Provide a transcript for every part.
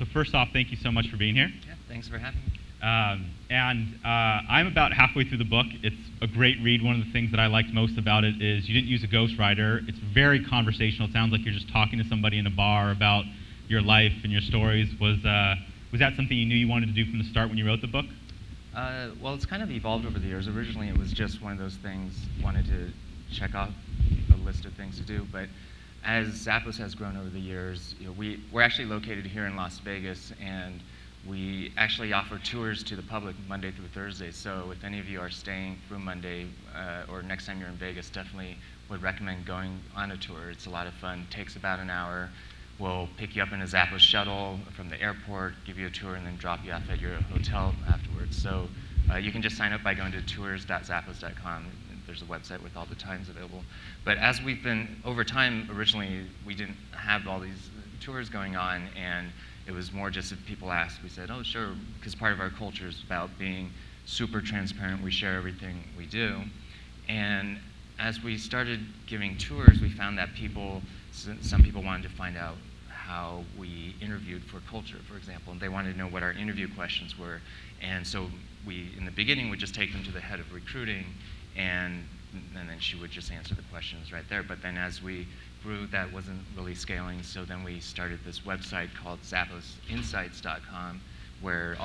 So first off, thank you so much for being here. Yeah, thanks for having me. I'm about halfway through the book. It's a great read. One of the things that I liked most about it is you didn't use a ghostwriter. It's very conversational. It sounds like you're just talking to somebody in a bar about your life and your stories. Was that something you knew you wanted to do from the start when you wrote the book? Well, it's kind of evolved over the years. Originally, it was just one of those things, wanted to check off the list of things to do. But as Zappos has grown over the years, we're actually located here in Las Vegas, and we actually offer tours to the public Monday through Thursday. So if any of you are staying through Monday or next time you're in Vegas, definitely would recommend going on a tour. It's a lot of fun. It takes about an hour. We'll pick you up in a Zappos shuttle from the airport, give you a tour, and then drop you off at your hotel afterwards. So you can just sign up by going to tours.zappos.com. There's a website with all the times available. But as we've been, over time, originally we didn't have all these tours going on, and it was more just if people asked, we said, oh, sure, because part of our culture is about being super transparent. We share everything we do. And as we started giving tours, we found that some people wanted to find out how we interviewed for culture, for example, and they wanted to know what our interview questions were. And so we, in the beginning, would just take them to the head of recruiting, and then she would just answer the questions right there. But then as we grew, that wasn't really scaling, so then we started this website called zapposinsights.com, where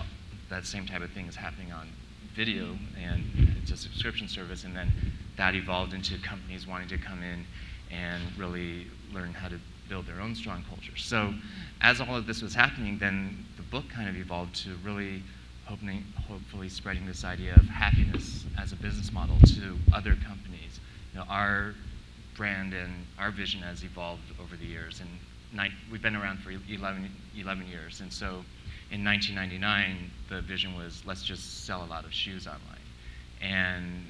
that same type of thing is happening on video, and it's a subscription service, and then that evolved into companies wanting to come in and really learn how to build their own strong culture. So as all of this was happening, then the book kind of evolved to really hopefully spreading this idea of happiness as a business model to other companies. Our brand and our vision has evolved over the years, and we've been around for 11 years. And so in 1999, the vision was, let's just sell a lot of shoes online. And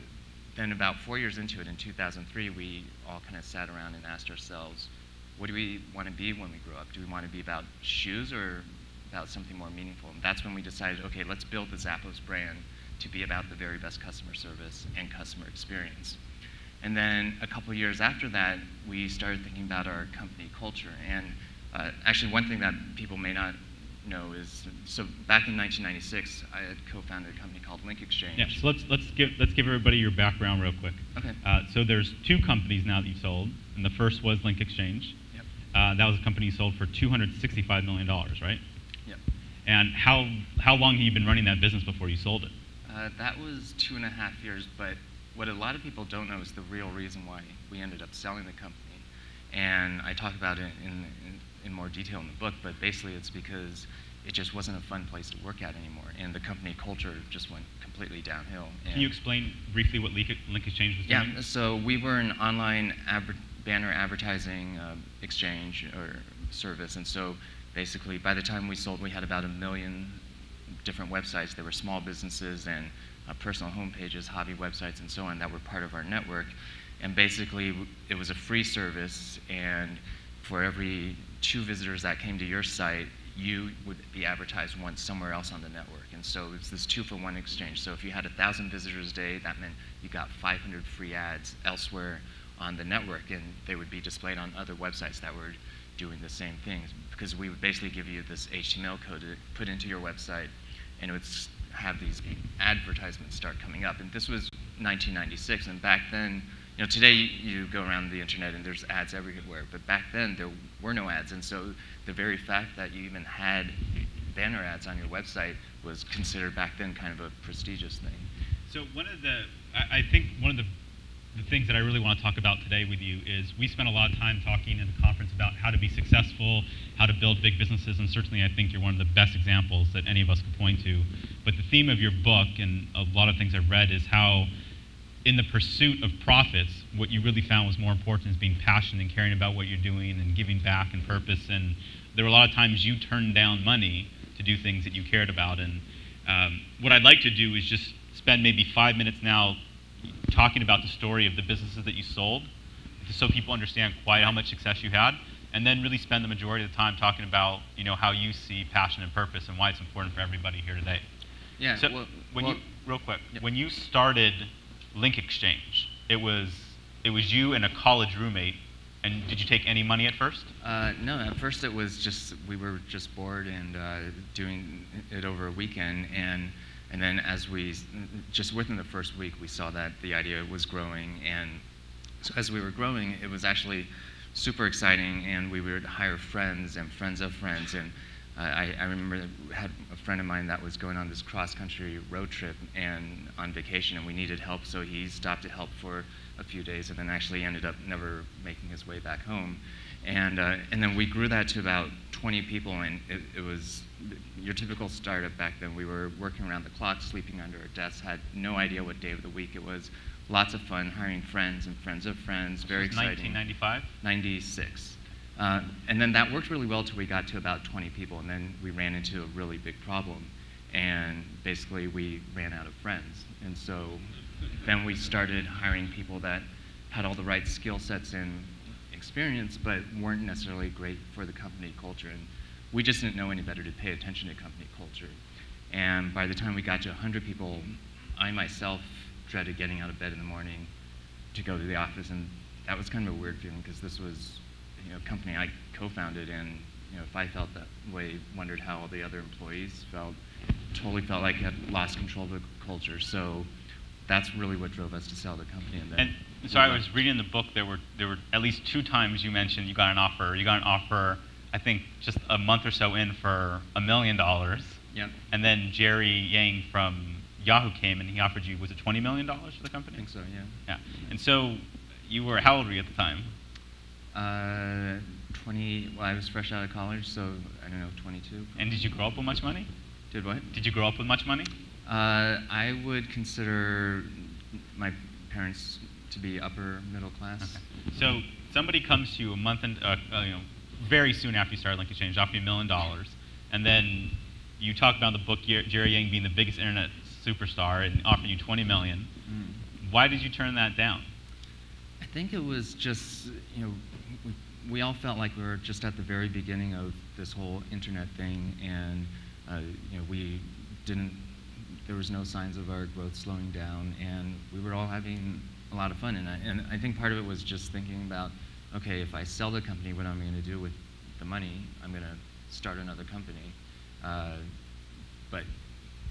then about 4 years into it, in 2003, we all kind of sat around and asked ourselves, what do we want to be when we grow up? Do we want to be about shoes or about something more meaningful? And that's when we decided, okay, let's build the Zappos brand to be about the very best customer service and customer experience. And then a couple of years after that, we started thinking about our company culture. And actually, one thing that people may not know is, so back in 1996, I had co-founded a company called Link Exchange. Yeah, so let's give everybody your background real quick. Okay. So there's two companies now that you've sold, and the first was Link Exchange. Yep. That was a company you sold for $265 million, right? Yep. And how long have you been running that business before you sold it? That was 2.5 years, but what a lot of people don't know is the real reason why we ended up selling the company. And I talk about it in more detail in the book, but basically it's because it just wasn't a fun place to work at anymore, and the company culture just went completely downhill. Can you explain briefly what Link Exchange was doing? Yeah, so we were an online banner advertising exchange or service, and so basically by the time we sold, we had about 1 million different websites. They were small businesses and personal homepages, hobby websites, and so on that were part of our network. And basically, it was a free service, and for every 2 visitors that came to your site, you would be advertised once somewhere else on the network. And so it's this 2-for-1 exchange. So if you had 1,000 visitors a day, that meant you got 500 free ads elsewhere on the network, and they would be displayed on other websites that were doing the same things, because we would basically give you this HTML code to put into your website, and it would have these advertisements start coming up. And this was 1996, and back then, today you go around the internet and there's ads everywhere, but back then there were no ads, and so the very fact that you even had banner ads on your website was considered back then kind of a prestigious thing. So I think one of the things that I really want to talk about today with you is we spent a lot of time talking in the conference about how to be successful, how to build big businesses, and certainly I think you're one of the best examples that any of us could point to. But the theme of your book and a lot of things I've read is how in the pursuit of profits, what you really found was more important is being passionate and caring about what you're doing and giving back and purpose. And there were a lot of times you turned down money to do things that you cared about. And what I'd like to do is just spend maybe 5 minutes now talking about the story of the businesses that you sold, so people understand quite how much success you had, and then really spend the majority of the time talking about how you see passion and purpose and why it's important for everybody here today. Yeah. So real quick, yep. When you started Link Exchange, it was you and a college roommate And did you take any money at first? No, at first it was just, we were just bored and doing it over a weekend. And then just within the first week, we saw that the idea was growing. And so as we were growing, it was actually super exciting. And we would hire friends and friends of friends. And I remember I had a friend of mine that was going on this cross-country road trip and on vacation, and we needed help, so he stopped to help for a few days, and then actually ended up never making his way back home. And then we grew that to about 20 people, and it was your typical startup back then. We were working around the clock, sleeping under our desks, had no idea what day of the week it was. Lots of fun, hiring friends and friends of friends, very exciting. 1995? 96. And then that worked really well till we got to about 20 people, and then we ran into a really big problem, and basically we ran out of friends. And so then we started hiring people that had all the right skill sets and experience, but weren't necessarily great for the company culture. And we just didn't know any better to pay attention to company culture. And by the time we got to 100 people, I myself dreaded getting out of bed in the morning to go to the office, and that was kind of a weird feeling, because this was a company I co-founded, and if I felt that way, wondered how all the other employees felt, totally felt like I had lost control of the culture. So that's really what drove us to sell the company. And so I was reading the book. There were at least 2 times you mentioned you got an offer. You got an offer, I think, just a month or so in for $1 million. Yep. And then Jerry Yang from Yahoo came and he offered you, was it $20 million for the company? I think so, yeah. Yeah. And so you were, how old were you at the time? 20, well, I was fresh out of college, so I don't know, 22. And did you grow up with much money? Did what? Did you grow up with much money? I would consider my parents to be upper middle class. Okay. So somebody comes to you a month and very soon after you started Link Exchange, offering $1 million, and then you talk about in the book Jerry Yang being the biggest internet superstar and offering you $20 million. Why did you turn that down? I think it was just, we all felt like we were just at the very beginning of this whole internet thing, and there was no signs of our growth slowing down, and we were all having a lot of fun. And I think part of it was just thinking about, okay, if I sell the company, what am I going to do with the money? I'm going to start another company. But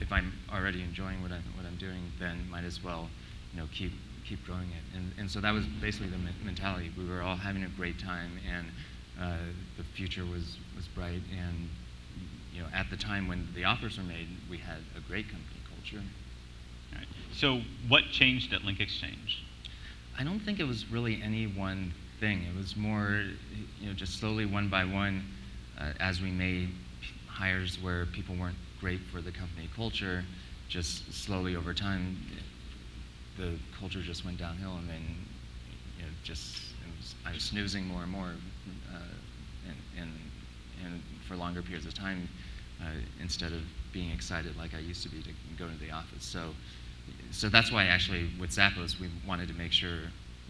if I'm already enjoying what I'm doing, then might as well, keep growing it. And so that was basically the mentality. We were all having a great time, and the future was bright. And at the time when the offers were made, we had a great company culture. All right. So what changed at Link Exchange? I don't think it was really any one thing. It was more, just slowly, one by one, as we made hires where people weren't great for the company culture, just slowly over time, the culture just went downhill, and then I was snoozing more and more, and for longer periods of time, instead of being excited like I used to be to go to the office. So that's why actually with Zappos we wanted to make sure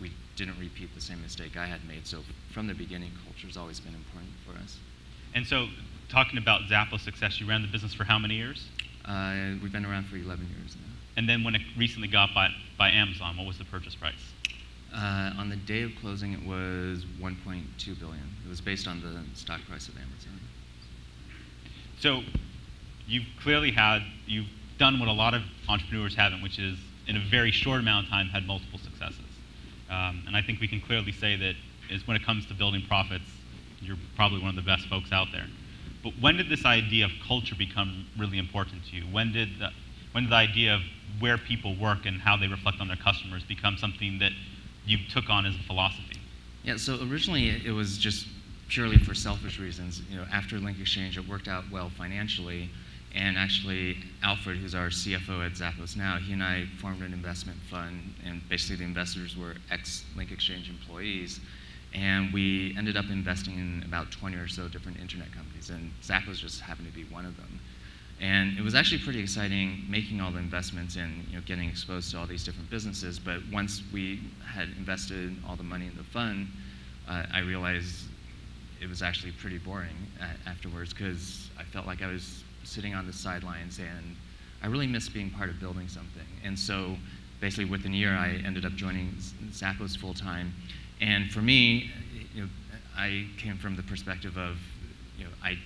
we didn't repeat the same mistake I had made. So from the beginning, culture's always been important for us. And so, talking about Zappos' success, you ran the business for how many years? We've been around for 11 years now. And then when it recently got bought by Amazon, what was the purchase price? On the day of closing, it was $1.2 billion. It was based on the stock price of Amazon. So you've done what a lot of entrepreneurs haven't, which is in a very short amount of time had multiple successes. And I think we can clearly say that when it comes to building profits, you're probably one of the best folks out there. But when did this idea of culture become really important to you? When did the idea of where people work and how they reflect on their customers become something that you took on as a philosophy? Yeah, so originally it was just purely for selfish reasons. After Link Exchange, it worked out well financially, and actually Alfred, who's our CFO at Zappos now, he and I formed an investment fund, and basically the investors were ex-Link Exchange employees, and we ended up investing in about 20 or so different internet companies, and Zappos just happened to be one of them. And it was actually pretty exciting making all the investments and getting exposed to all these different businesses. But once we had invested all the money in the fund, I realized it was actually pretty boring afterwards, because I felt like I was sitting on the sidelines, and I really missed being part of building something. And so basically within a year, I ended up joining Zappos full time. And for me, I came from the perspective of, I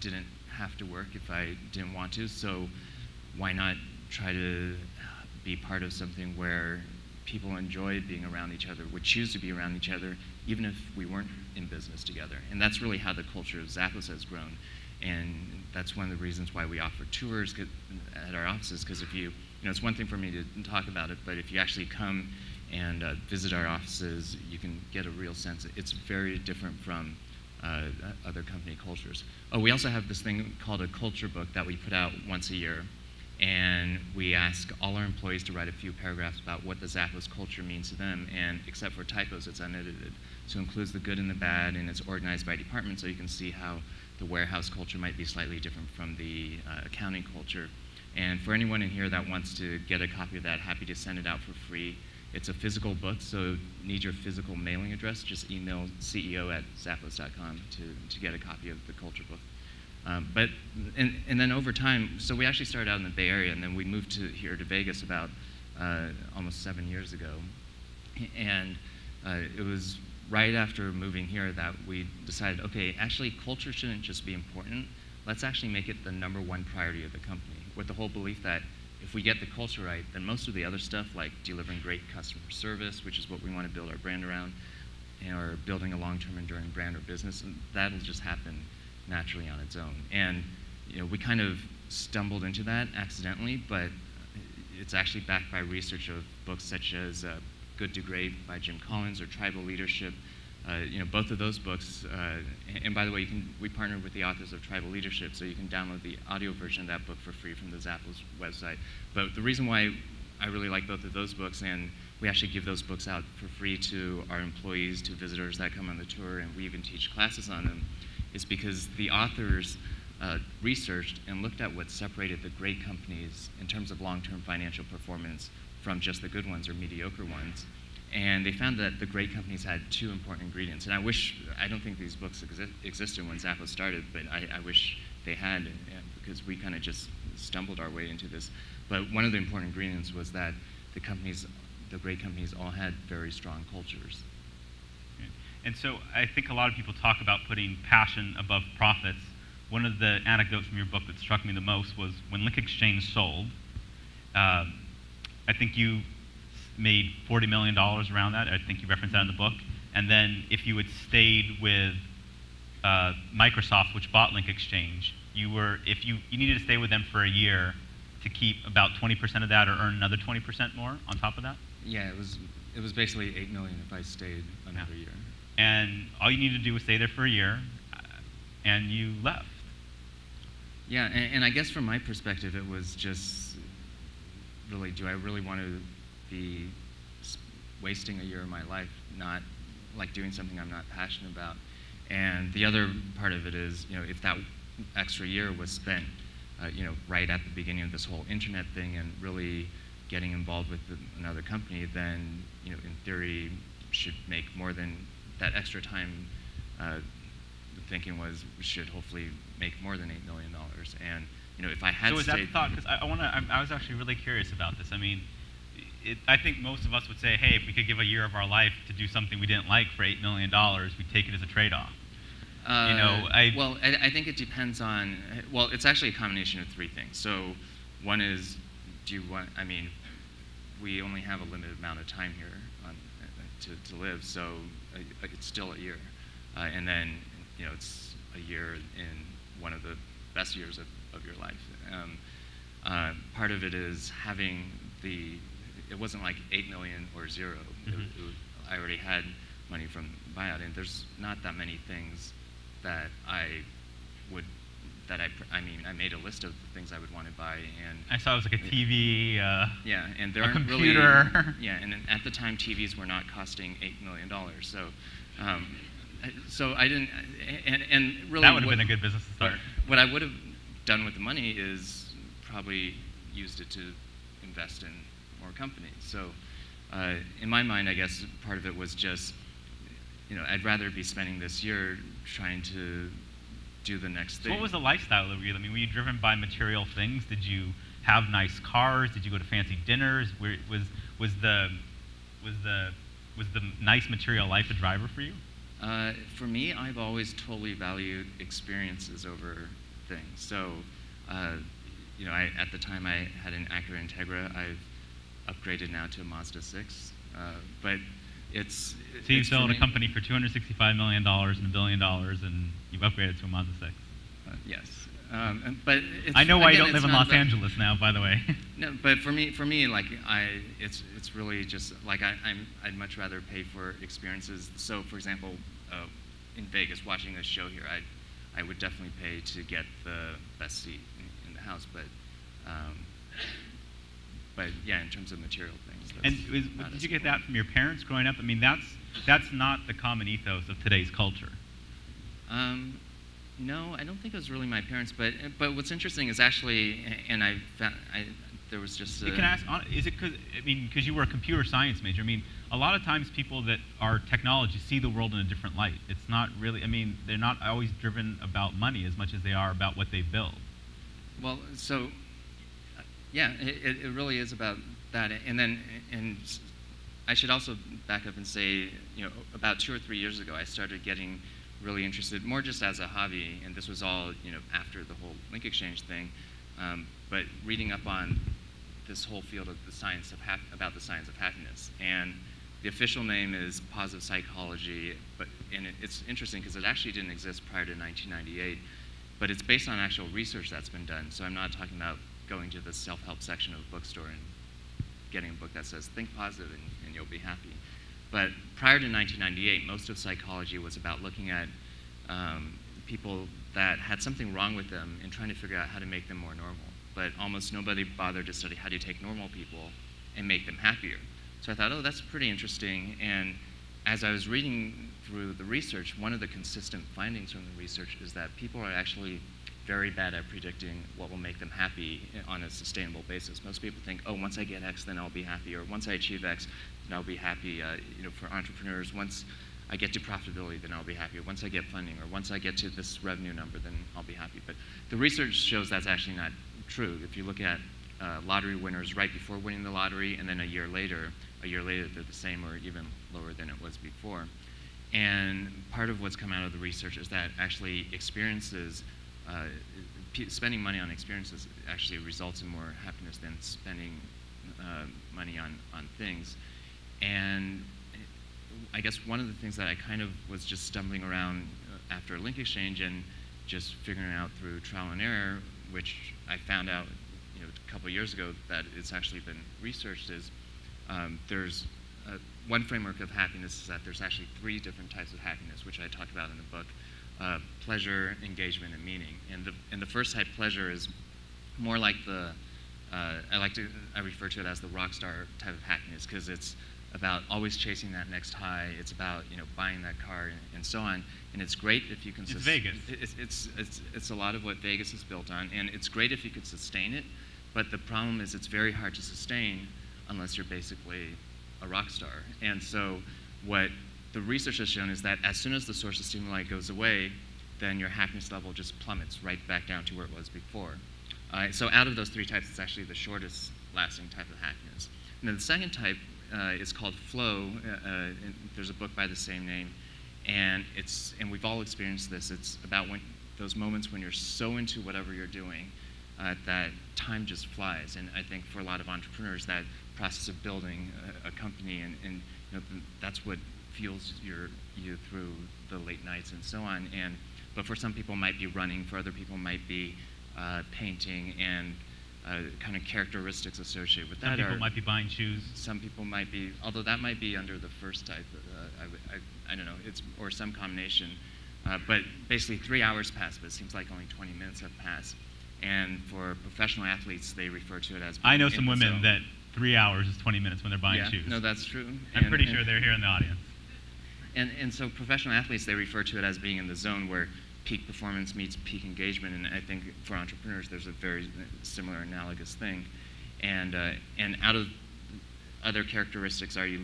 didn't have to work if I didn't want to, so why not try to be part of something where people enjoy being around each other, would choose to be around each other, even if we weren't in business together. And that's really how the culture of Zappos has grown. And that's one of the reasons why we offer tours at our offices, because if it's one thing for me to talk about it, but if you actually come and visit our offices, you can get a real sense. It's very different from other company cultures. Oh, we also have this thing called a culture book that we put out once a year. And we ask all our employees to write a few paragraphs about what the Zappos culture means to them, and except for typos, it's unedited. So it includes the good and the bad, and it's organized by department, so you can see how the warehouse culture might be slightly different from the accounting culture. And for anyone in here that wants to get a copy of that, happy to send it out for free. It's a physical book, so need your physical mailing address, just email ceo@zappos.com to get a copy of the culture book. And then over time, so we actually started out in the Bay Area, and then we moved here to Vegas about almost 7 years ago. And it was right after moving here that we decided, okay, actually culture shouldn't just be important. Let's actually make it the #1 priority of the company, with the whole belief that if we get the culture right, then most of the other stuff, like delivering great customer service, which is what we want to build our brand around, or building a long-term enduring brand or business, that'll just happen naturally on its own. And we kind of stumbled into that accidentally, but it's actually backed by research of books such as Good to Great by Jim Collins or Tribal Leadership. Both of those books, and by the way, we partnered with the authors of Tribal Leadership, so you can download the audio version of that book for free from the Zappos website. But the reason why I really like both of those books, and we actually give those books out for free to our employees, to visitors that come on the tour, and we even teach classes on them, is because the authors researched and looked at what separated the great companies in terms of long-term financial performance from just the good ones or mediocre ones. And they found that the great companies had 2 important ingredients. And I don't think these books existed when Zappos started, but I wish they had, because we kind of just stumbled our way into this. But one of the important ingredients was that the great companies all had very strong cultures. And so I think a lot of people talk about putting passion above profits. One of the anecdotes from your book that struck me the most was when Link Exchange sold, I think you made $40 million around that. I think you referenced that in the book. And then if you had stayed with Microsoft, which bought Link Exchange, if you needed to stay with them for a year to keep about 20% of that or earn another 20% more on top of that? Yeah, it was basically $8 million if I stayed another year. And all you needed to do was stay there for a year, and you left. Yeah, and I guess from my perspective, it was just really, do I really want to be wasting a year of my life not doing something I'm not passionate about? And the other part of it is, if that extra year was spent, right at the beginning of this whole internet thing and really getting involved with another company, then, in theory, should make more than that extra time. The thinking was we should hopefully make more than $8 million. And if I had so is stayed, that the thought? Because I was actually really curious about this. I mean, I think most of us would say, hey, if we could give a year of our life to do something we didn't like for $8 million, we'd take it as a trade-off. Well, I think it depends on. Well, it's actually a combination of 3 things. So, one is, do you want? I mean, we only have a limited amount of time here to live, so it's still a year, and then it's a year in one of the best years of your life. Part of it is having it wasn't like 8 million or 0. Mm-hmm. I already had money from buyout, and there's not that many things that I made a list of the things I would want to buy, and I saw it was like a TV, yeah, and there a aren't computer. Really, yeah, and at the time TVs were not costing $8 million, so I didn't, and really that would have been a good business to start. What I would have done with the money is probably used it to invest in more companies. So in my mind, I guess part of it was just, I'd rather be spending this year trying to do the next thing. So what was the lifestyle of you? I mean, were you driven by material things? Did you have nice cars? Did you go to fancy dinners? Was the nice material life a driver for you? For me, I've always totally valued experiences over things. So, at the time I had an Acura Integra. I've upgraded now to a Mazda 6. But it's so you it's sold for a me- company for $265 million and $1 billion, and you've upgraded to a Mazda 6. Yes, but it's, I know why you again, don't live it's in not Los about- Angeles now, by the way. No, but for me, like it's really just like I'd much rather pay for experiences. So, for example, in Vegas, watching a show here, I would definitely pay to get the best seat in the house. But yeah, in terms of material things. And not did as you get important. that from your parents growing up? I mean, that's not the common ethos of today's culture. No, I don't think it was really my parents. But what's interesting is actually, and I found there was just. You can ask, is it because you were a computer science major? I mean, a lot of times people that are technology see the world in a different light. It's not really. I mean, they're not always driven about money as much as they are about what they build. Well, so yeah, it really is about that. And I should also back up and say, about 2 or 3 years ago, I started getting really interested, more just as a hobby, and this was all, after the whole link exchange thing, but reading up on this whole field of the science of about the science of happiness. And the official name is positive psychology, and it's interesting because it actually didn't exist prior to 1998, but it's based on actual research that's been done. So I'm not talking about going to the self-help section of a bookstore and getting a book that says think positive and you'll be happy. But prior to 1998, most of psychology was about looking at people that had something wrong with them and trying to figure out how to make them more normal. But almost nobody bothered to study how do you take normal people and make them happier. So I thought, oh, that's pretty interesting. And as I was reading through the research, one of the consistent findings from the research is that people are actually very bad at predicting what will make them happy on a sustainable basis. Most people think, oh, once I get X, then I'll be happy, or once I achieve X, then I'll be happy. For entrepreneurs, once I get to profitability, then I'll be happy. Or once I get funding, or once I get to this revenue number, then I'll be happy. But the research shows that's actually not true. If you look at lottery winners right before winning the lottery, and then a year later they're the same or even lower than it was before. And part of what's come out of the research is that actually experiences, spending money on experiences actually results in more happiness than spending money on things. And I guess one of the things that I kind of was just stumbling around after a link exchange and just figuring out through trial and error, which I found out a couple of years ago that it's actually been researched, is there's one framework of happiness is that there's actually 3 different types of happiness, which I talk about in the book: pleasure, engagement, and meaning. And the first type, pleasure, is more like I refer to it as the rock star type of happiness, because it's about always chasing that next high. It's about buying that car and so on. And it's great if you can. It's Vegas. It's a lot of what Vegas is built on, and it's great if you could sustain it. But the problem is it's very hard to sustain unless you're basically a rock star. And so what the research has shown is that as soon as the source of stimuli goes away, then your happiness level just plummets right back down to where it was before. So out of those 3 types, it's actually the shortest lasting type of happiness. And then the second type is called flow. There's a book by the same name, and we've all experienced this. It's about those moments when you're so into whatever you're doing that time just flies. And I think for a lot of entrepreneurs, that process of building a company and that's what fuels you through the late nights and so on. But for some people, it might be running. For other people, it might be painting, and kind of characteristics associated with that. Some people might be buying shoes. Some people might be, although that might be under the first type. I don't know. Or some combination. But basically, 3 hours pass, but it seems like only 20 minutes have passed. And for professional athletes, they refer to it as. I know some women that 3 hours is 20 minutes when they're buying shoes. No, that's true. I'm pretty sure they're here in the audience. And so professional athletes, they refer to it as being in the zone where peak performance meets peak engagement. And I think for entrepreneurs, there's a very similar analogous thing. And out of other characteristics are you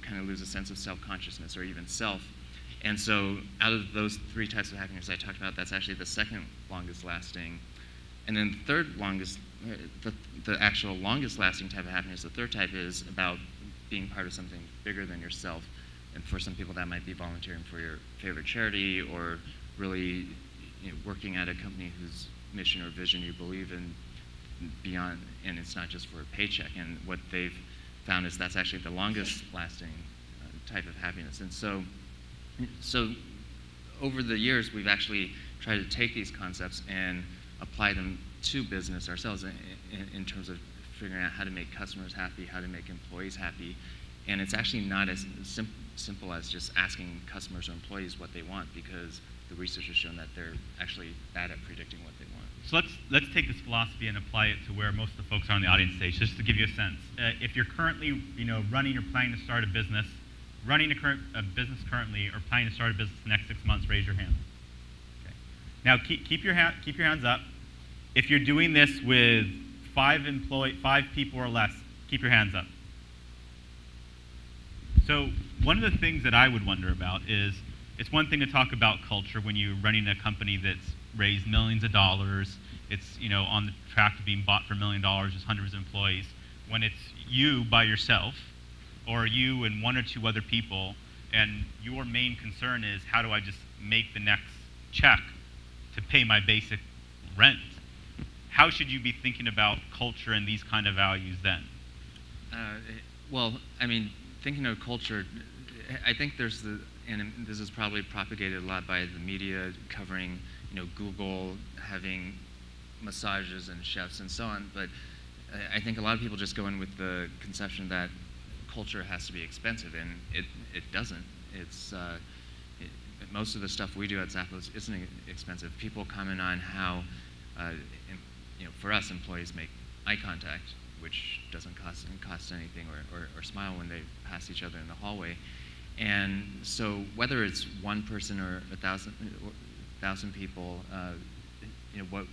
kind of lose a sense of self-consciousness or even self. And so out of those 3 types of happiness I talked about, that's actually the second longest lasting. And then the third longest, the actual longest lasting type of happiness, the third type, is about being part of something bigger than yourself, And for some people, that might be volunteering for your favorite charity, or really working at a company whose mission or vision you believe in beyond, and it's not just for a paycheck. And what they've found is that's actually the longest lasting type of happiness. And so over the years, we've actually tried to take these concepts and apply them to business ourselves in terms of figuring out how to make customers happy, how to make employees happy. And it's actually not as simple as just asking customers or employees what they want, because the research has shown that they're actually bad at predicting what they want. So let's take this philosophy and apply it to where most of the folks are on the audience stage, just to give you a sense. If you're currently running or planning to start a business, running a business currently or planning to start a business in the next 6 months, raise your hand. Okay. Now keep your hands up. If you're doing this with 5 people or less, keep your hands up. So one of the things that I would wonder about is, it's one thing to talk about culture when you're running a company that's raised millions of dollars. It's on the track to being bought for $1 million, there's hundreds of employees. When it's you by yourself, or you and 1 or 2 other people, and your main concern is, how do I just make the next check to pay my basic rent? How should you be thinking about culture and these kind of values then? Well, I mean, thinking of culture, I think there's and this is probably propagated a lot by the media, covering, Google having massages and chefs and so on. But I think a lot of people just go in with the conception that culture has to be expensive, and it doesn't. It's most of the stuff we do at Zappos isn't expensive. People comment on how, for us, employees make eye contact, which doesn't cost anything, or smile when they pass each other in the hallway. And so whether it's 1 person or 1,000 people, what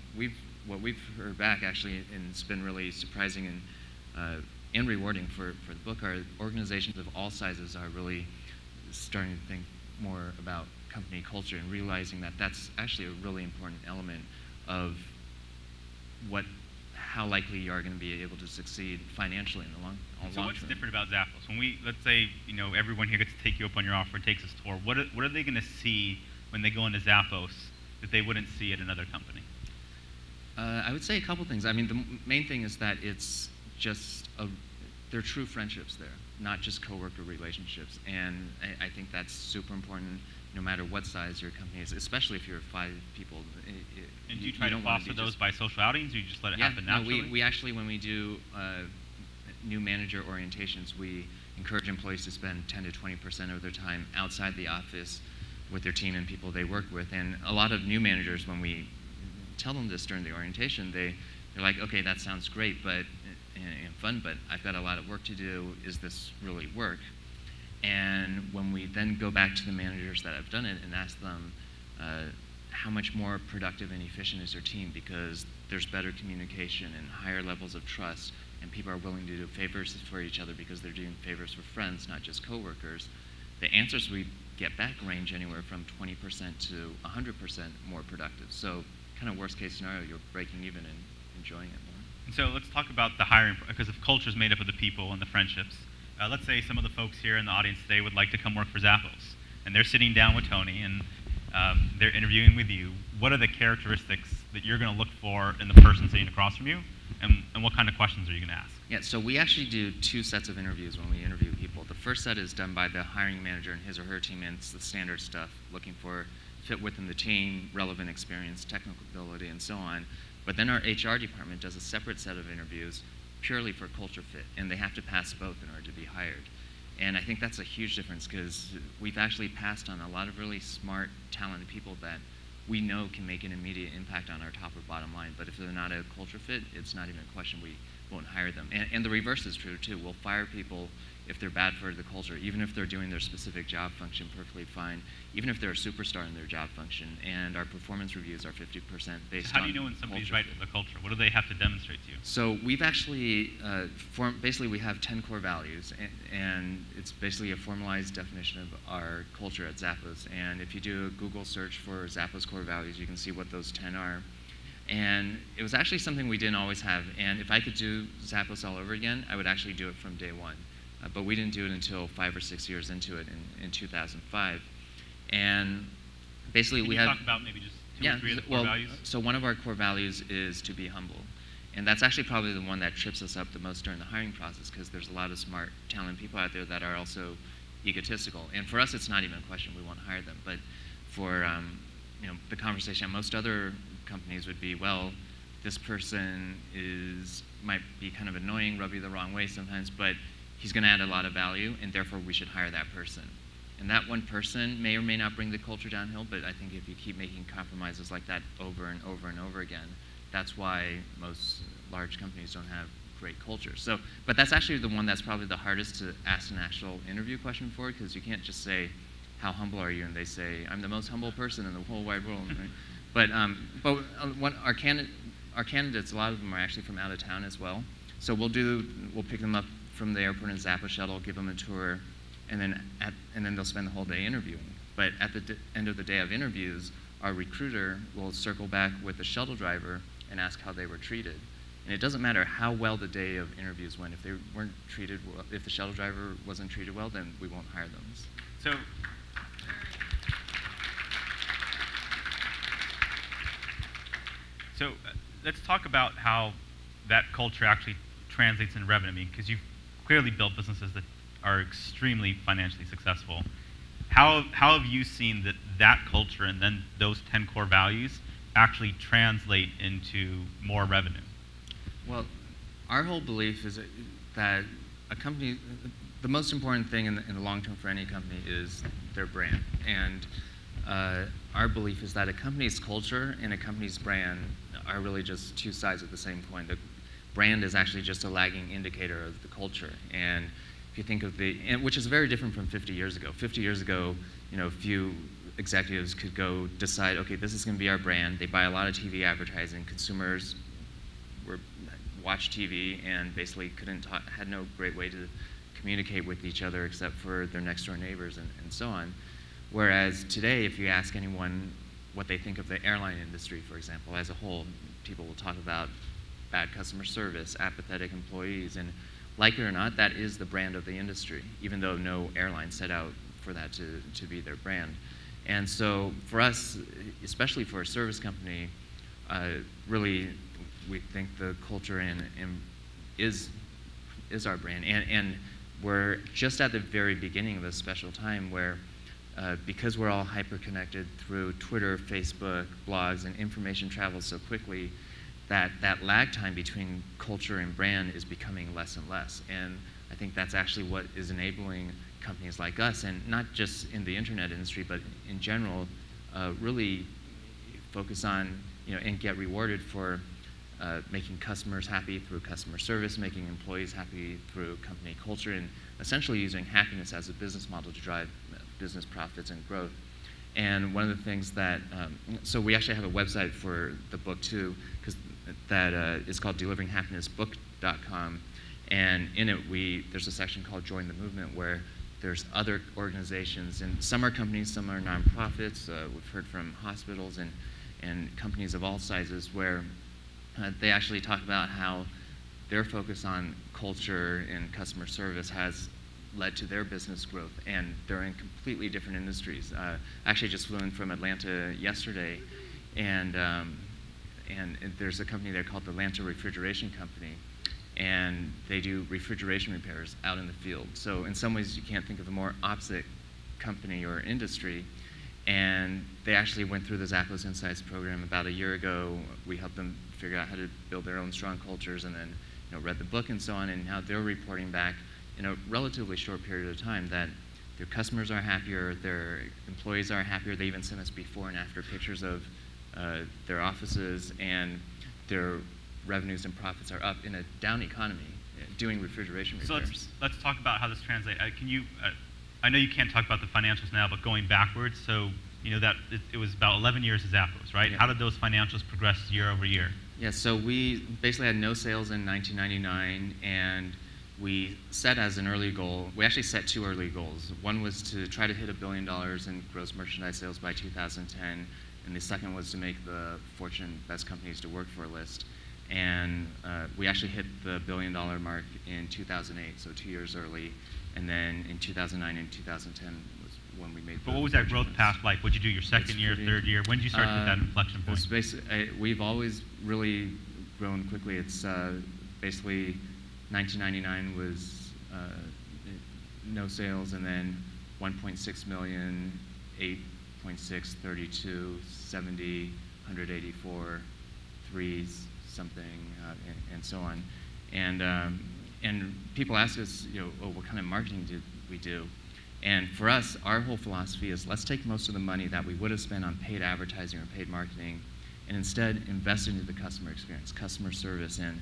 we've heard back actually, and it's been really surprising and rewarding for the book, are organizations of all sizes are really starting to think more about company culture and realizing that that's actually a really important element of how likely you are going to be able to succeed financially in the long term. So what's different about Zappos? When let's say, everyone here gets to take you up on your offer, takes us tour, what are they going to see when they go into Zappos that they wouldn't see at another company? I would say a couple things. I mean, the main thing is that it's just they're true friendships there, not just coworker relationships. And I think that's super important, no matter what size your company is, especially if you're 5 people. And do you try to foster those by social outings, or you just let it happen naturally? No, we actually, when we do new manager orientations, we encourage employees to spend 10 to 20% of their time outside the office with their team and people they work with. And a lot of new managers, when we tell them this during the orientation, they're like, okay, that sounds great, but and fun, but I've got a lot of work to do. Is this really work? And when we then go back to the managers that have done it and ask them how much more productive and efficient is their team, because there's better communication and higher levels of trust, and people are willing to do favors for each other because they're doing favors for friends, not just coworkers, the answers we get back range anywhere from 20% to 100% more productive. So kind of worst case scenario, you're breaking even and enjoying it more. And so let's talk about the hiring, because if culture is made up of the people and the friendships, let's say some of the folks here in the audience today would like to come work for Zappos, and they're sitting down with Tony, and they're interviewing with you. What are the characteristics that you're going to look for in the person sitting across from you, and what kind of questions are you going to ask? Yeah, so we actually do 2 sets of interviews when we interview people. The first set is done by the hiring manager and his or her team, and it's the standard stuff, looking for fit within the team, relevant experience, technical ability, and so on. But then our HR department does a separate set of interviews purely for culture fit, and they have to pass both in order to be hired. And I think that's a huge difference, because we've actually passed on a lot of really smart, talented people that we know can make an immediate impact on our top or bottom line. But if they're not a culture fit, it's not even a question. We won't hire them. And the reverse is true, too. We'll fire people if they're bad for the culture, even if they're doing their specific job function perfectly fine, even if they're a superstar in their job function. And our performance reviews are 50% based on How do you know when somebody's right for the culture? What do they have to demonstrate to you? So we've actually, basically we have 10 core values, and it's basically a formalized definition of our culture at Zappos. And if you do a Google search for Zappos core values, you can see what those 10 are. And it was actually something we didn't always have. And if I could do Zappos all over again, I would actually do it from day one. but we didn't do it until 5 or 6 years into it in 2005. And basically, Can we you have talk about maybe just two or three of the core values? So one of our core values is to be humble. And that's actually probably the one that trips us up the most during the hiring process, because there's a lot of smart, talented people out there that are also egotistical. And for us, it's not even a question. We won't hire them. But for the conversation at most other companies would be, well, this person might be kind of annoying, rub you the wrong way sometimes, but he's going to add a lot of value, and therefore we should hire that person. And that one person may or may not bring the culture downhill, but I think if you keep making compromises like that over and over and over again, that's why most large companies don't have great cultures. So, but that's actually the one that's probably the hardest to ask an actual interview question for, because you can't just say, how humble are you? And they say, I'm the most humble person in the whole wide world. Right? But our candidates, a lot of them are actually from out of town as well. So we'll pick them up from the airport in Zappos shuttle, give them a tour, and then they'll spend the whole day interviewing. But at the end of the day of interviews, our recruiter will circle back with the shuttle driver and ask how they were treated. And it doesn't matter how well the day of interviews went. If they weren't treated well, if the shuttle driver wasn't treated well, then we won't hire them. So let's talk about how that culture actually translates in revenue. I mean, because you've clearly built businesses that are extremely financially successful. How have you seen that culture and then those 10 core values actually translate into more revenue? Well, our whole belief is that a company, the most important thing in the long term for any company is their brand. And our belief is that a company's culture and a company's brand are really just two sides of the same coin. The brand is actually just a lagging indicator of the culture. And if you think of which is very different from 50 years ago. 50 years ago, a few executives could go decide, okay, this is going to be our brand. They buy a lot of TV advertising. Consumers watch TV and basically had no great way to communicate with each other except for their next door neighbors and so on. Whereas today, if you ask anyone what they think of the airline industry, for example, as a whole, people will talk about bad customer service, apathetic employees, and like it or not, that is the brand of the industry, even though no airline set out for that to be their brand. And so for us, especially for a service company, really we think the culture is our brand. And we're just at the very beginning of a special time where because we're all hyper-connected through Twitter, Facebook, blogs, and information travels so quickly, that lag time between culture and brand is becoming less and less. And I think that's actually what is enabling companies like us, and not just in the internet industry, but in general, really focus on, and get rewarded for making customers happy through customer service, making employees happy through company culture, and essentially using happiness as a business model to drive business profits and growth. And one of the things that, so we actually have a website for the book too, because that is called deliveringhappinessbook.com. And in it, there's a section called Join the Movement, where there's other organizations, and some are companies, some are nonprofits. We've heard from hospitals and companies of all sizes, where they actually talk about how their focus on culture and customer service has led to their business growth, and they're in completely different industries. I actually just flew in from Atlanta yesterday, and there's a company there called the Atlanta Refrigeration Company, and they do refrigeration repairs out in the field. So in some ways, you can't think of a more opposite company or industry. And they actually went through the Zappos Insights program about a year ago. We helped them figure out how to build their own strong cultures, and then read the book and so on, and now they're reporting back in a relatively short period of time that their customers are happier, their employees are happier. They even sent us before and after pictures of their offices, and their revenues and profits are up in a down economy doing refrigeration repairs. So let's talk about how this translates. I know you can't talk about the financials now, but going backwards, so that it was about 11 years at Zappos, right? Yeah. How did those financials progress year over year? Yeah, so we basically had no sales in 1999, and we set as an early goal, we actually set two early goals. One was to try to hit $1 billion in gross merchandise sales by 2010, and the second was to make the Fortune Best Companies to Work For list. And we actually hit the billion-dollar mark in 2008, so 2 years early. And then in 2009 and 2010 was when we made. But what was that growth path like? What did you do your second year, third year? When did you start to hit that inflection point? We've always really grown quickly. It's basically 1999 was no sales, and then 1.6 million, 8.6, 32, 70, 184, 3 something, and so on. And people ask us, oh, what kind of marketing did we do? And for us, our whole philosophy is let's take most of the money that we would have spent on paid advertising or paid marketing and instead invest into the customer experience, customer service, and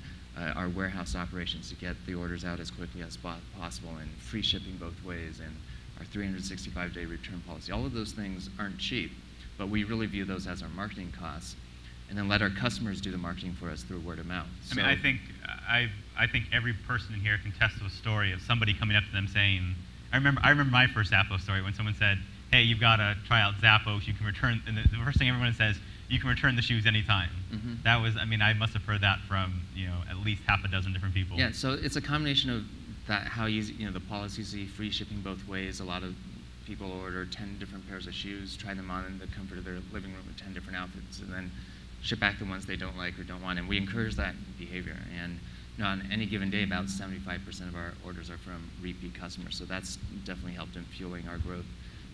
our warehouse operations to get the orders out as quickly as possible, and free shipping both ways, and our 365-day return policy. All of those things aren't cheap, but we really view those as our marketing costs, and then let our customers do the marketing for us through word of mouth. I mean, I think every person in here can attest to a story of somebody coming up to them saying, I remember my first Zappos story when someone said, hey, you've got to try out Zappos, you can return, and the first thing everyone says, you can return the shoes anytime. Mm-hmm. That was, I mean, I must have heard that from, at least half a dozen different people. Yeah, so it's a combination of that, how easy, the policies, the free shipping both ways. A lot of people order 10 different pairs of shoes, try them on in the comfort of their living room with 10 different outfits, and then ship back the ones they don't like or don't want. And we encourage that behavior. And on any given day, about 75% of our orders are from repeat customers. So that's definitely helped in fueling our growth.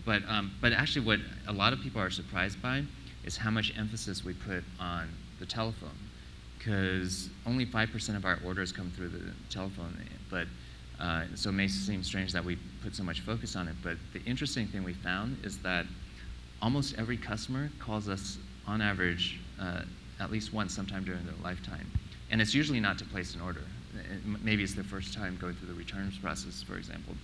But actually what a lot of people are surprised by is how much emphasis we put on the telephone, because only 5% of our orders come through the telephone. But so it may seem strange that we put so much focus on it. But the interesting thing we found is that almost every customer calls us on average at least once sometime during their lifetime. And it's usually not to place an order. Maybe it's their first time going through the returns process, for example.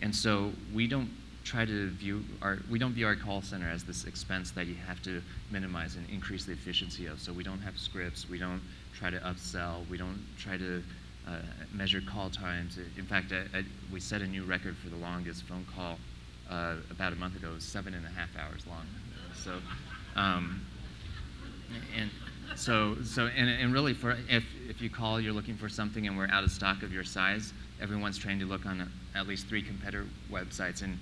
And so we don't view our call center as this expense that you have to minimize and increase the efficiency of. So we don't have scripts, we don't try to upsell, we don't try to measure call times. In fact, we set a new record for the longest phone call about a month ago. It was 7.5 hours long. And really, if you call, you're looking for something and we're out of stock of your size, everyone's trained to look on at least 3 competitor websites, and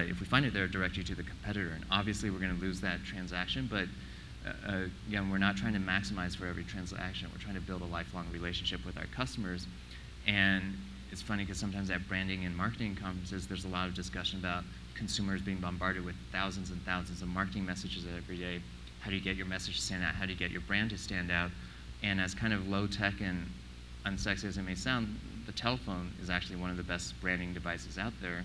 if we find it there, direct you to the competitor. And obviously, we're going to lose that transaction, but again, we're not trying to maximize for every transaction. We're trying to build a lifelong relationship with our customers. And it's funny because sometimes at branding and marketing conferences, there's a lot of discussion about consumers being bombarded with thousands and thousands of marketing messages every day. How do you get your message to stand out? How do you get your brand to stand out? And as kind of low-tech and unsexy as it may sound, the telephone is actually one of the best branding devices out there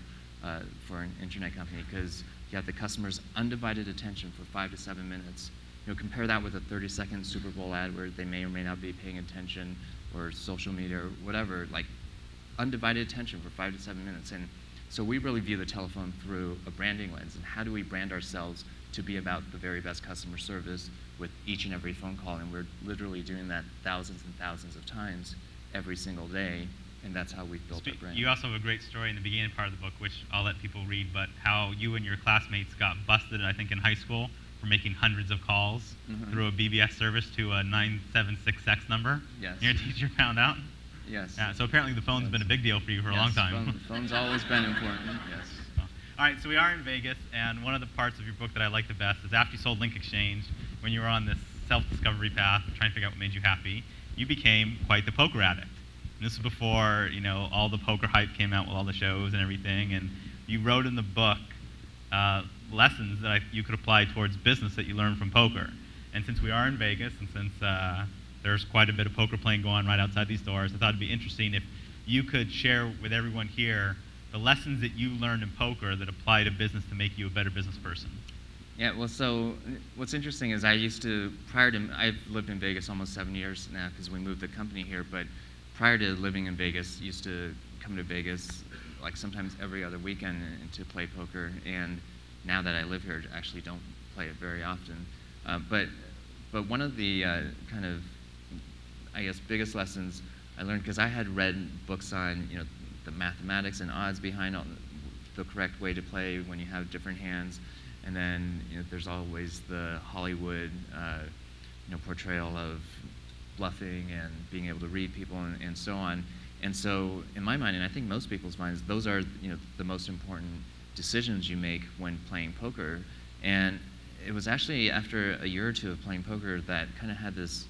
for an internet company, because you have the customer's undivided attention for 5 to 7 minutes. Compare that with a 30-second Super Bowl ad where they may or may not be paying attention, or social media or whatever, like undivided attention for 5 to 7 minutes. And so we really view the telephone through a branding lens. And how do we brand ourselves to be about the very best customer service with each and every phone call? And we're literally doing that thousands and thousands of times every single day, and that's how we've built our brand. You also have a great story in the beginning part of the book, which I'll let people read, but how you and your classmates got busted, I think, in high school for making hundreds of calls through a BBS service to a 976X number. Yes. Your teacher found out? Yes. Yeah, so apparently the phone's been a big deal for you for a long time. The phone's always been important, yes. All right, so we are in Vegas, and one of the parts of your book that I like the best is after you sold Link Exchange, when you were on this self-discovery path, trying to figure out what made you happy, you became quite the poker addict. And this was before, all the poker hype came out with all the shows and everything, and you wrote in the book lessons that you could apply towards business that you learned from poker. And since we are in Vegas, and since there's quite a bit of poker playing going on right outside these doors, I thought it'd be interesting if you could share with everyone here the lessons that you learned in poker that apply to business to make you a better business person. Yeah, well, so what's interesting is I've lived in Vegas almost 7 years now because we moved the company here, but prior to living in Vegas, used to come to Vegas like sometimes every other weekend to play poker, and now that I live here, I actually don't play it very often. But one of the kind of, I guess, biggest lessons I learned, because I had read books on, the mathematics and odds behind the correct way to play when you have different hands, and then there's always the Hollywood portrayal of bluffing and being able to read people and so on. And so in my mind, and I think most people's minds, those are the most important decisions you make when playing poker. And it was actually after a year or two of playing poker that kind of had this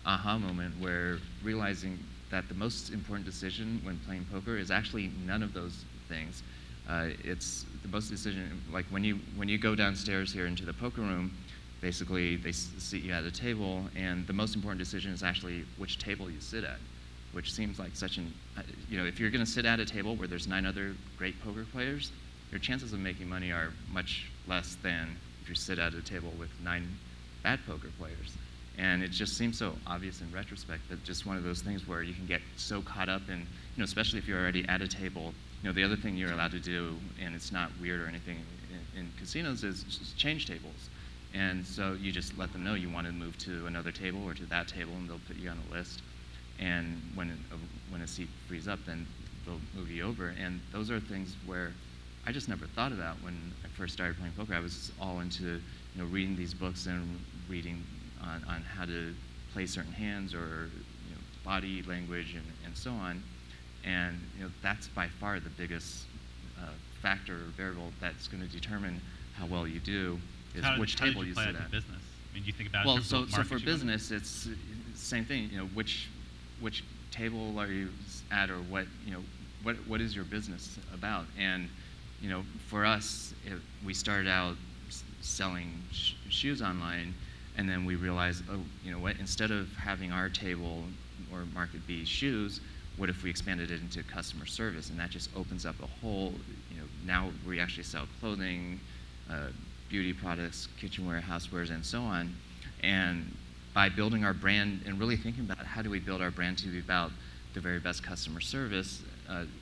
aha moment where realizing that the most important decision when playing poker is actually none of those things. It's the most decision, like when you go downstairs here into the poker room, basically they seat you at a table, and the most important decision is actually which table you sit at, which seems like such an, if you're going to sit at a table where there's 9 other great poker players, your chances of making money are much less than if you sit at a table with 9 bad poker players. And it just seems so obvious in retrospect, but just one of those things where you can get so caught up in, especially if you're already at a table, the other thing you're allowed to do, and it's not weird or anything in casinos, is just change tables. And so you just let them know you want to move to another table or to that table, and they'll put you on a list. And when a seat frees up, then they'll move you over. And those are things where I just never thought about when I first started playing poker. I was all into reading these books and reading on how to play certain hands or body language and so on. And that's by far the biggest factor or variable that's going to determine how well you do is which table you sit at. Business? I mean, do you think about well, so for business, it's the same thing. Which table are you at, or what is your business about? And for us, we started out selling shoes online, and then we realized, oh, what? Instead of having our table or market be shoes, what if we expanded it into customer service? And that just opens up a whole, now we actually sell clothing, beauty products, kitchenware, housewares, and so on. And by building our brand and really thinking about how do we build our brand to be about the very best customer service,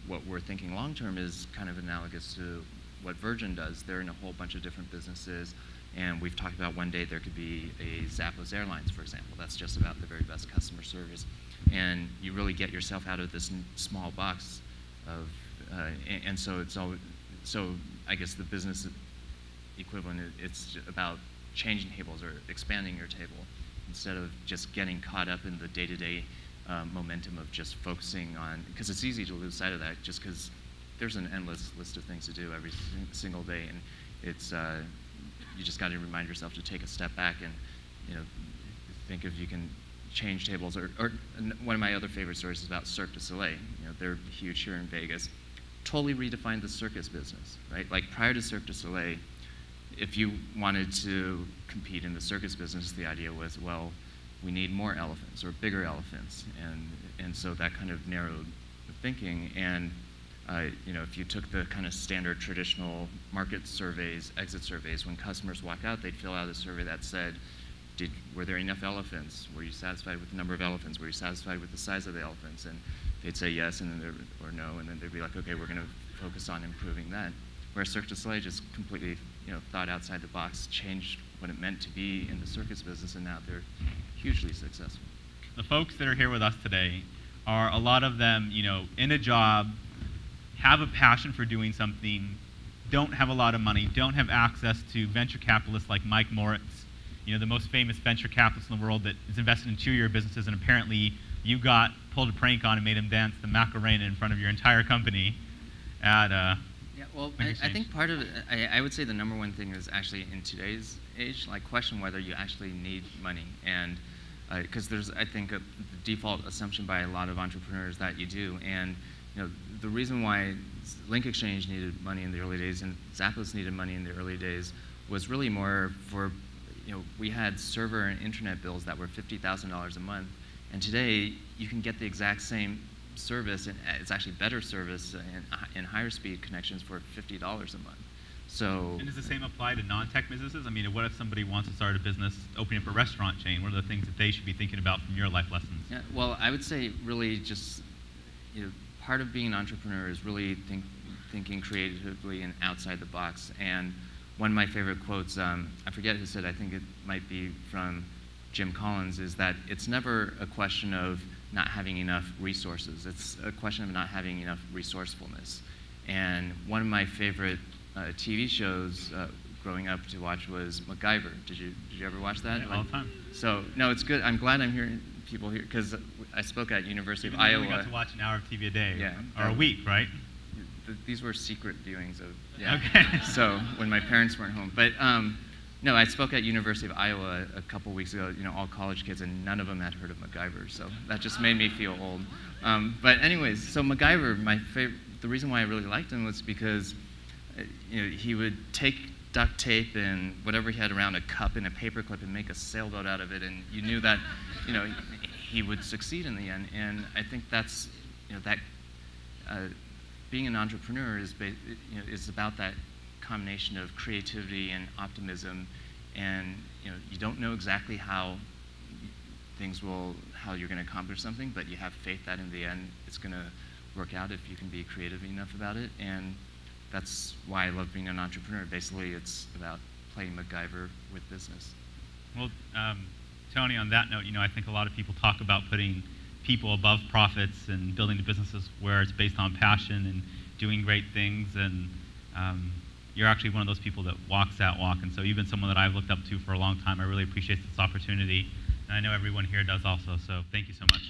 what we're thinking long term is kind of analogous to what Virgin does. They're in a whole bunch of different businesses, and we've talked about one day there could be a Zappos Airlines, for example. That's just about the very best customer service. And you really get yourself out of this small box of, and so it's all, so I guess the business equivalent, it's about changing tables or expanding your table instead of just getting caught up in the day-to-day momentum of just focusing on, because it's easy to lose sight of that just because there's an endless list of things to do every single day, and it's, you just got to remind yourself to take a step back and, think if you can change tables. Or one of my other favorite stories is about Cirque du Soleil. They're huge here in Vegas. Totally redefined the circus business, right? Like prior to Cirque du Soleil, if you wanted to compete in the circus business, the idea was, well, we need more elephants or bigger elephants, and so that kind of narrowed the thinking. And if you took the kind of standard traditional market surveys, exit surveys, when customers walk out, they'd fill out a survey that said, were there enough elephants? Were you satisfied with the number of elephants? Were you satisfied with the size of the elephants? And they'd say yes, and then or no, and then they'd be like, okay, we're going to focus on improving that. Whereas Cirque du Soleil just completely, thought outside the box, changed what it meant to be in the circus business, and now they're hugely successful. The folks that are here with us today are a lot of them, in a job, have a passion for doing something, don't have a lot of money, don't have access to venture capitalists like Mike Moritz, the most famous venture capitalist in the world that is invested in 2-year businesses, and apparently you pulled a prank on and made him dance the Macarena in front of your entire company at yeah, well, I think part of it, I would say the number one thing is actually in today's age, like question whether you actually need money. And because there's, I think, a default assumption by a lot of entrepreneurs that you do. And the reason why Link Exchange needed money in the early days and Zappos needed money in the early days was really more for, we had server and internet bills that were $50,000 a month. And today, you can get the exact same service, and it's actually better service and higher speed connections for $50 a month. So, and does the same apply to non-tech businesses? I mean, what if somebody wants to start a business, opening up a restaurant chain? What are the things that they should be thinking about from your life lessons? Yeah, well, I would say really just, part of being an entrepreneur is really thinking creatively and outside the box. And one of my favorite quotes, I forget who said, I think it might be from Jim Collins, is that it's never a question of not having enough resources. It's a question of not having enough resourcefulness. And one of my favorite TV shows growing up to watch was MacGyver. Did you ever watch that? Yeah, all the time. So, no, it's good. I'm glad I'm here people here, because I spoke at University of Even though Iowa. we got to watch an hour of TV a day, Yeah, or a week, right? These were secret viewings of, yeah. Okay. So when my parents weren't home. But no, I spoke at University of Iowa a couple weeks ago, all college kids, and none of them had heard of MacGyver. So that just made me feel old. But anyways, so MacGyver, the reason why I really liked him was because he would take duct tape and whatever he had around, a cup and a paper clip, and make a sailboat out of it, and you knew that he would succeed in the end. And I think that's that being an entrepreneur is about that combination of creativity and optimism, and you don't know exactly how you're going to accomplish something, but you have faith that in the end it's going to work out if you can be creative enough about it. And that's why I love being an entrepreneur. Basically, it's about playing MacGyver with business. Well, Tony, on that note, I think a lot of people talk about putting people above profits and building the businesses where it's based on passion and doing great things. And you're actually one of those people that walks that walk. And so you've been someone that I've looked up to for a long time. I really appreciate this opportunity. And I know everyone here does also. So thank you so much.